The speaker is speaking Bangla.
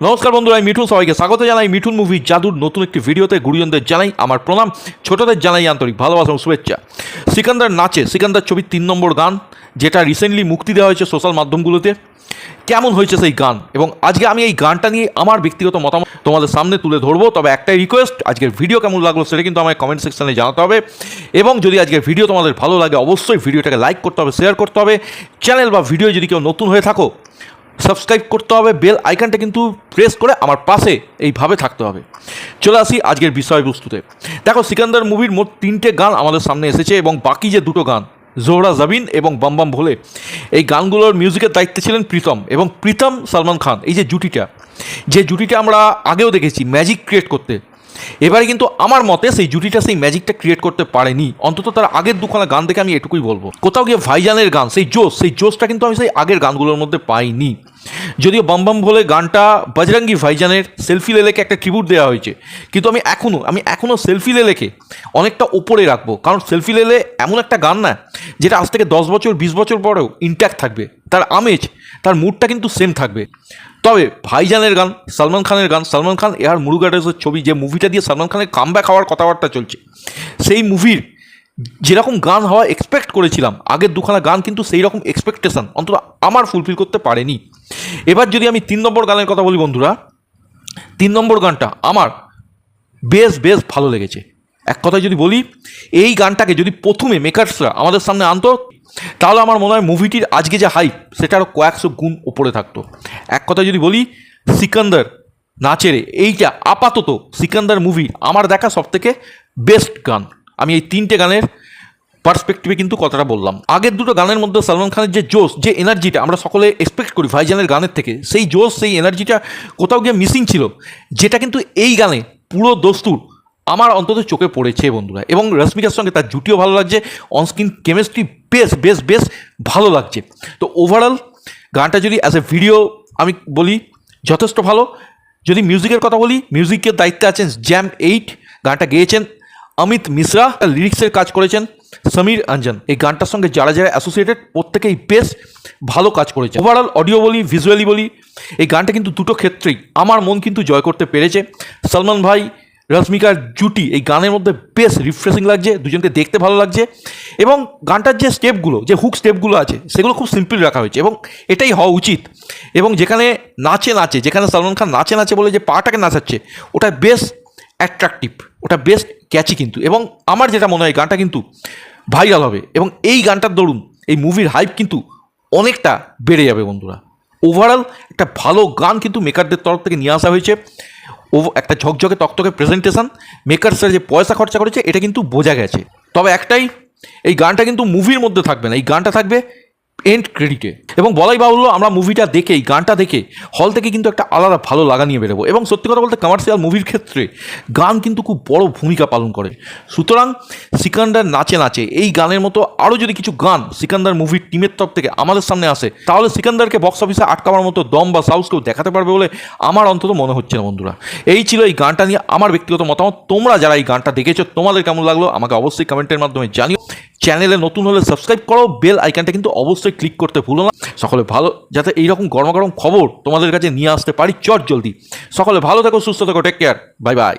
নমস্কার বন্ধুরা, আমি মিঠুন। সবাইকে স্বাগত জানাই মিঠুন মুভি জাদুর নতুন একটি ভিডিওতে। গুরুজনদের জানাই আমার প্রণাম, ছোটদের জানাই আন্তরিক ভালোবাসা এবং শুভেচ্ছা। সিকান্দার নাচে, সিকান্দার ছবির 3 নম্বর গান, যেটা রিসেন্টলি মুক্তি দেওয়া হয়েছে সোশ্যাল মাধ্যমগুলোতে। কেমন হয়েছে সেই গান, এবং আজকে আমি এই গানটা নিয়ে আমার ব্যক্তিগত মতামত তোমাদের সামনে তুলে ধরবো। তবে একটাই রিকোয়েস্ট, আজকের ভিডিও কেমন লাগলো সেটা কিন্তু আমায় কমেন্ট সেকশনে জানাতে হবে। এবং যদি আজকের ভিডিও তোমাদের ভালো লাগে, অবশ্যই ভিডিওটাকে লাইক করতে হবে, শেয়ার করতে হবে। চ্যানেল বা ভিডিও যদি কেউ নতুন হয়ে থাকো, সাবস্ক্রাইব করতে হবে, বেল আইকনটা কিন্তু প্রেস করে আমার পাশে এইভাবে থাকতে হবে। চলে আসি আজকের বিষয়বস্তুতে। দেখো, সিকান্দার মুভির মোট 3টে গান আমাদের সামনে এসেছে, এবং বাকি যে 2টো গান জোহরা জাবিন এবং বাম বাম ভোলে, এই গানগুলোর মিউজিকের দায়িত্বে ছিলেন প্রীতম এবং প্রীতম সালমান খান। এই যে জুটিটা আমরা আগেও দেখেছি ম্যাজিক ক্রিয়েট করতে, এবারে কিন্তু আমার মতে সেই জুটিটা সেই ম্যাজিকটা ক্রিয়েট করতে পারেনি। অন্তত তার আগের 2খানা গান দেখে আমি এটুকুই বলবো। কোথাও গিয়ে ভাইজানের গান, সেই জোশটা কিন্তু আমি সেই আগের গানগুলোর মধ্যে পাইনি। যদিও বম বম ভোলে গানটা বজরঙ্গি ভাইজানের সেলফি লেলেকে একটা ট্রিবিউট দেওয়া হয়েছে, কিন্তু আমি এখনও সেলফি লেলেকে অনেকটা ওপরে রাখবো। কারণ সেলফি লেলে এমন একটা গান না যেটা আজ থেকে 10 বছর 20 বছর পরেও ইনট্যাক্ট থাকবে, তার আমেজ, তার মুডটা কিন্তু সেম থাকবে। তবে ভাইজানের গান, সালমান খানের গান, সালমান খান এর মুরুগাডাসের ছবি, যে মুভিটা দিয়ে সালমান খানের কামব্যাক হওয়ার কথাবার্তা চলছে, সেই মুভির যেরকম গান হওয়া এক্সপেক্ট করেছিলাম, আগের 2খানা গান কিন্তু সেই রকম এক্সপেকটেশন অন্তত আমার ফুলফিল করতে পারেনি। এবার যদি আমি 3 নম্বর গানের কথা বলি বন্ধুরা, 3 নম্বর গানটা আমার বেশ ভালো লেগেছে। এক কথায় যদি বলি, এই গানটাকে যদি প্রথমে মেকার্সরা আমাদের সামনে আনতো, তাহলে আমার মনে হয় মুভিটির আজকে যে হাইপ সেটা আরও কয়েকশো গুণ ওপরে থাকতো। এক কথায় যদি বলি, সিকান্দার নাচেরে এইটা আপাতত সিকান্দার মুভি আমার দেখা সবথেকে বেস্ট গান। আমি এই 3টে গানের পার্সপেক্টিভে কিন্তু কথাটা বললাম। আগের 2টো গানের মধ্যে সালমান খানের যে জোশ, যে এনার্জিটা আমরা সকলে এক্সপেক্ট করি ভাইজানের গানের থেকে, সেই জোশ, সেই এনার্জিটা কোথাও গিয়ে মিসিং ছিল, যেটা কিন্তু এই গানে পুরো দস্তুর আমার অন্তত চোখে পড়েছে বন্ধুরা। এবং রশ্মিকার সঙ্গে তার জুটিও ভালো লাগছে, অনস্ক্রিন কেমিস্ট্রি বেশ ভালো লাগছে। তো ওভারঅল গানটা যদি অ্যাজ এ ভিডিও আমি বলি, যথেষ্ট ভালো। যদি মিউজিকের কথা বলি, মিউজিকের দায়িত্বে আছেন জ্যাম 8, গানটা গেয়েছেন অমিত মিশ্রা, লিরিক্সের কাজ করেছেন সমীর অঞ্জন। এই গানটার সঙ্গে যারা অ্যাসোসিয়েটেড প্রত্যেকেই বেশ ভালো কাজ করেছে। ওভারঅল অডিও বলি, ভিজুয়ালি বলি, এই গানটা কিন্তু 2টো ক্ষেত্রেই আমার মন কিন্তু জয় করতে পেরেছে। সলমান ভাই, রশ্মিকার জুটি এই গানের মধ্যে বেশ রিফ্রেশিং লাগছে, দুজনকে দেখতে ভালো লাগছে। এবং গানটার যে স্টেপগুলো, যে হুক স্টেপগুলো আছে, সেগুলো খুব সিম্পল রাখা হয়েছে, এবং এটাই হওয়া উচিত। এবং যেখানে যেখানে সলমান খান নাচে বলে যে পাটাকে নাচাচ্ছে, ওটা বেশ অ্যাট্রাকটিভ, ওটা বেশ ক্যাচি কিন্তু। এবং আমার যেটা মনে হয়, গানটা কিন্তু ভাইরাল হবে, এবং এই গানটার দরুন এই মুভির হাইপ কিন্তু অনেকটা বেড়ে যাবে বন্ধুরা। ওভারঅল একটা ভালো গান কিন্তু মেকারদের তরফ থেকে নিয়ে আসা হয়েছে। একটা ঝকঝকে তকতকে প্রেজেন্টেশন, মেকার্সরা যে পয়সা খরচা করেছে এটা কিন্তু বোঝা গেছে। তবে একটাই, এই গানটা কিন্তু মুভির মধ্যে থাকবে না, এই গানটা থাকবে এন্ড ক্রেডিটে। এবং বলাই বাহুল্য, আমরা মুভিটা দেখে, এই গানটা দেখে হল থেকে কিন্তু একটা আলাদা ভালো লাগা নিয়ে বেরোবো। এবং সত্যি কথা বলতে, কমার্শিয়াল মুভির ক্ষেত্রে গান কিন্তু খুব বড় ভূমিকা পালন করে। সুতরাং সিকান্দার নাচে এই গানের মতো আরও যদি কিছু গান সিকান্দার মুভির টিমের তরফ থেকে আমাদের সামনে আসে, তাহলে সিকান্দারকে বক্স অফিসে আটকাবার মতো দম বা সাহস কেউ দেখাতে পারবে বলে আমার অন্তত মনে হচ্ছে না বন্ধুরা। এই ছিল এই গানটা নিয়ে আমার ব্যক্তিগত মতামত। তোমরা যারা এই গানটা দেখেছো, তোমাদের কেমন লাগলো আমাকে অবশ্যই কমেন্টের মাধ্যমে জানিও। চ্যানেলে নতুন হলে সাবস্ক্রাইব করো, বেল আইকনটা কিন্তু অবশ্যই ক্লিক করতে ভুলো না। সকলে ভালো, যাতে এইরকম গরম খবর তোমাদের কাছে নিয়ে আসতে পারি চট জলদি। সকলে ভালো থেকো, সুস্থ থেকো, টেক কেয়ার, বাই বাই।